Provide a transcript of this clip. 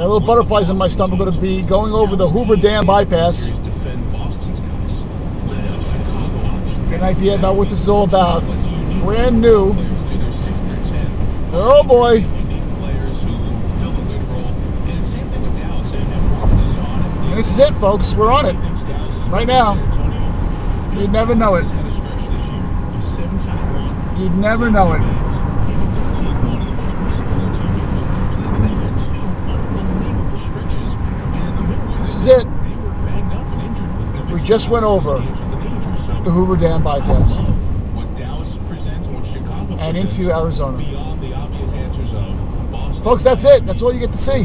Got little butterflies in my stomach. Going to be going over the Hoover Dam bypass. Get an idea about what this is all about. Brand new. Oh boy. And this is it, folks. We're on it right now. You'd never know it. You'd never know it. This is it. We just went over the Hoover Dam bypass and into Arizona. Folks, that's it. That's all you get to see.